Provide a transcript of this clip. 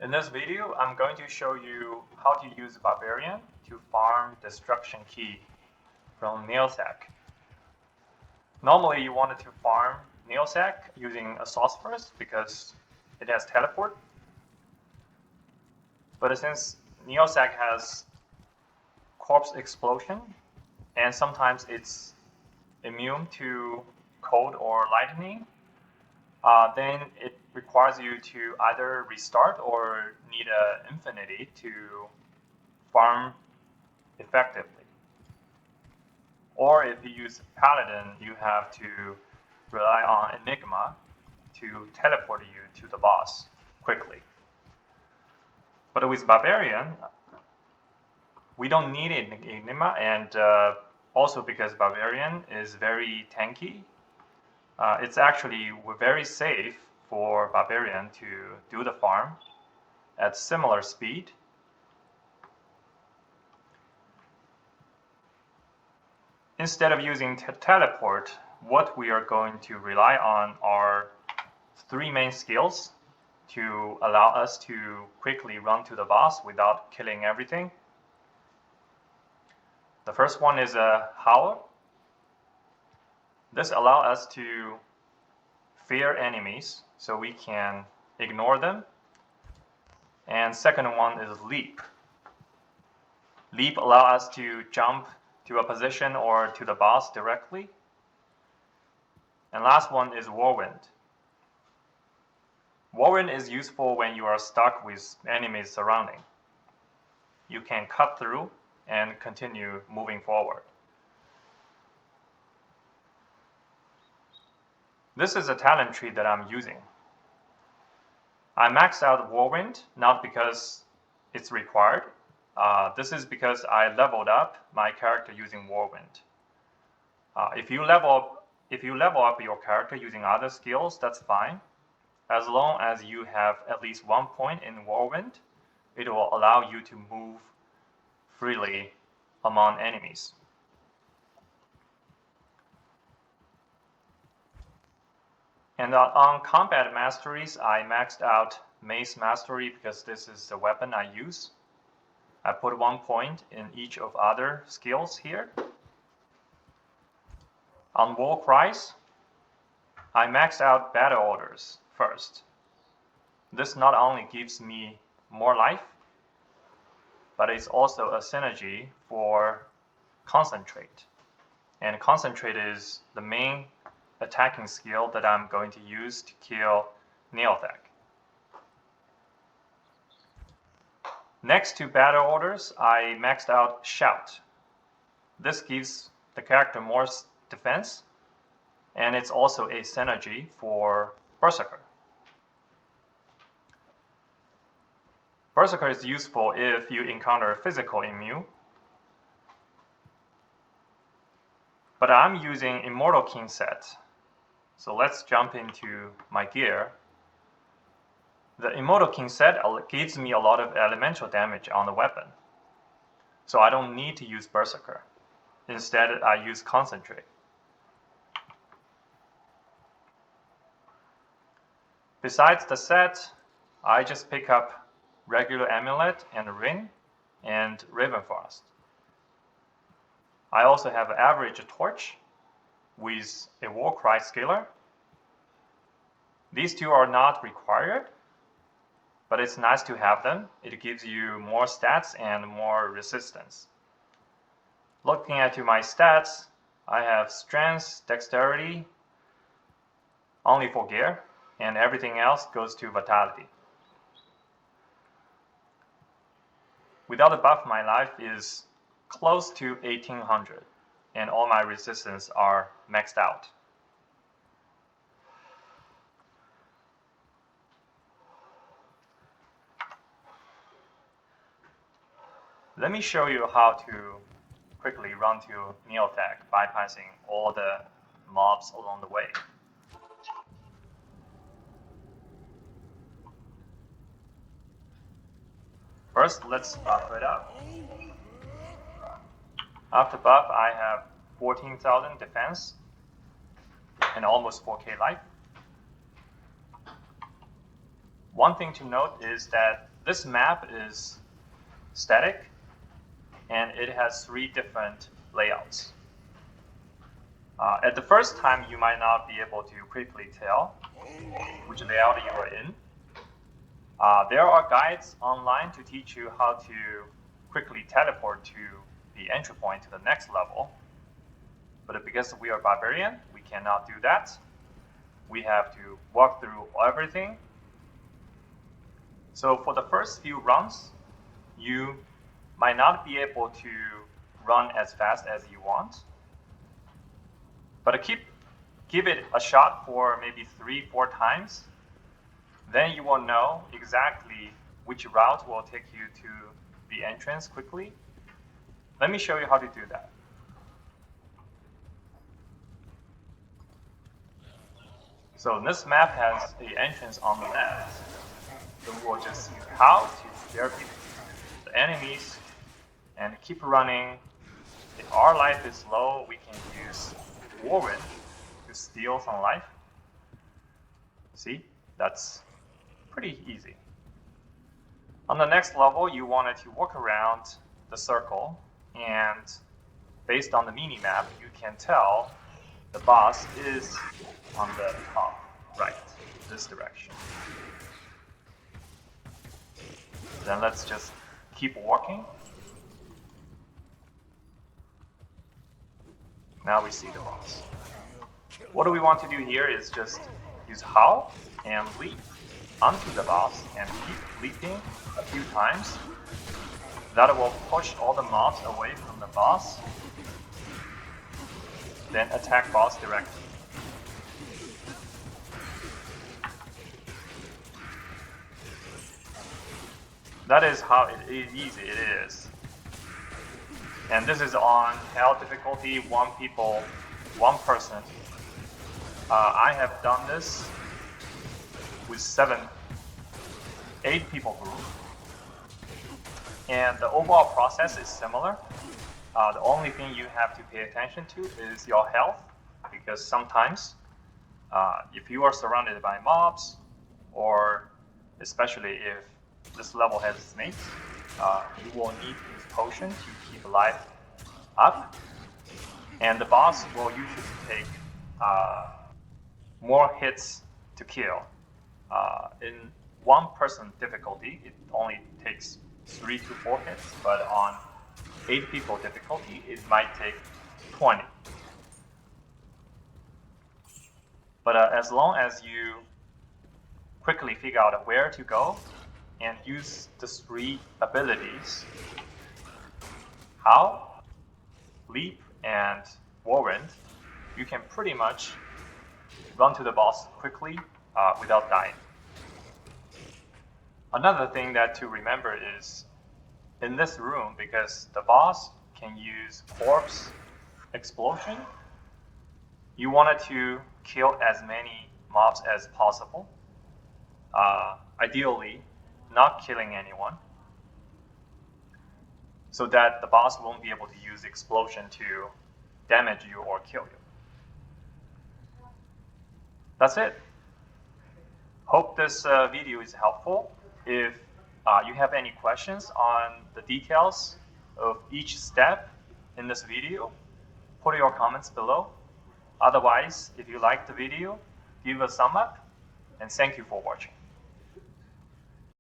In this video, I'm going to show you how to use Barbarian to farm Destruction Key from Nailsack. Normally, you wanted to farm Nailsack using a Sorceress because it has teleport. But since Nailsack has Corpse Explosion, and sometimes it's immune to cold or lightning, then it requires you to either restart or need an infinity to farm effectively. Or if you use Paladin, you have to rely on Enigma to teleport you to the boss quickly. But with Barbarian, we don't need Enigma, and also because Barbarian is very tanky, it's actually very safe for Barbarian to do the farm at similar speed. Instead of using teleport, what we are going to rely on are three main skills to allow us to quickly run to the boss without killing everything. The first one is a Howl. This allows us to fear enemies so we can ignore them. And second one is Leap. Leap allows us to jump to a position or to the boss directly. And last one is Whirlwind. Whirlwind is useful when you are stuck with enemies surrounding. You can cut through and continue moving forward. This is a talent tree that I'm using. I maxed out Whirlwind not because it's required. This is because I leveled up my character using Whirlwind. If you level up your character using other skills, that's fine. As long as you have at least 1 point in Whirlwind, it will allow you to move freely among enemies. And on combat masteries, I maxed out Mace Mastery because this is the weapon I use. I put 1 point in each of other skills here. On War Cries, I maxed out Battle Orders first. This not only gives me more life, but it's also a synergy for Concentrate. And Concentrate is the main attacking skill that I'm going to use to kill Nailsack. Next to Battle Orders, I maxed out Shout. This gives the character more defense, and it's also a synergy for Berserker. Berserker is useful if you encounter physical immune, but I'm using Immortal King set. So let's jump into my gear. The Immortal King set gives me a lot of elemental damage on the weapon, so I don't need to use Berserker. Instead, I use Concentrate. Besides the set, I just pick up regular Amulet and Ring and Ravenfrost. I also have an average torch with a Warcry scaler. These two are not required, but it's nice to have them. It gives you more stats and more resistance. Looking at my stats, I have Strength, Dexterity, only for gear, and everything else goes to Vitality. Without a buff, my life is close to 1800, and all my resistance are maxed out. Let me show you how to quickly run to Nailsack, bypassing all the mobs along the way. First, let's buff it up. After buff, I have 14,000 defense and almost 4k life. one thing to note is that this map is static and it has 3 different layouts. At the first time, you might not be able to quickly tell which layout you are in. There are guides online to teach you how to quickly teleport to the entry point to the next level. But because we are Barbarian, we cannot do that. We have to walk through everything. So for the first few runs, you might not be able to run as fast as you want. But give it a shot for maybe 3-4 times. Then you will know exactly which route will take you to the entrance quickly. Let me show you how to do that. So this map has the entrance on the left. So we'll just see how to scare the enemies and keep running. If our life is low, we can use Whirlwind to steal some life. See, that's pretty easy. On the next level, you wanted to walk around the circle, and based on the mini-map, you can tell the boss is on the top right, this direction. Then let's just keep walking. Now we see the boss. What do we want to do here is just use howl and leap onto the boss and keep leaping a few times. That will push all the mobs away from the boss. Then attack boss directly. That is how easy it is. And this is on hell difficulty, 1 person. I have done this with 8 people group. And the overall process is similar. The only thing you have to pay attention to is your health, because sometimes if you are surrounded by mobs, or especially if this level has snakes, you will need this potion to keep life up. And the boss will usually take more hits to kill. In 1 person difficulty, it only takes 3 to 4 hits, but on 8 people difficulty, it might take 20. But as long as you quickly figure out where to go and use the 3 abilities, howl, leap, and whirlwind, you can pretty much run to the boss quickly without dying. Another thing that to remember is in this room, because the boss can use corpse explosion, you wanted to kill as many mobs as possible. Ideally, not killing anyone, so that the boss won't be able to use explosion to damage you or kill you. That's it. Hope this video is helpful. If you have any questions on the details of each step in this video, put your comments below. Otherwise, if you liked the video, give a thumb up, and thank you for watching.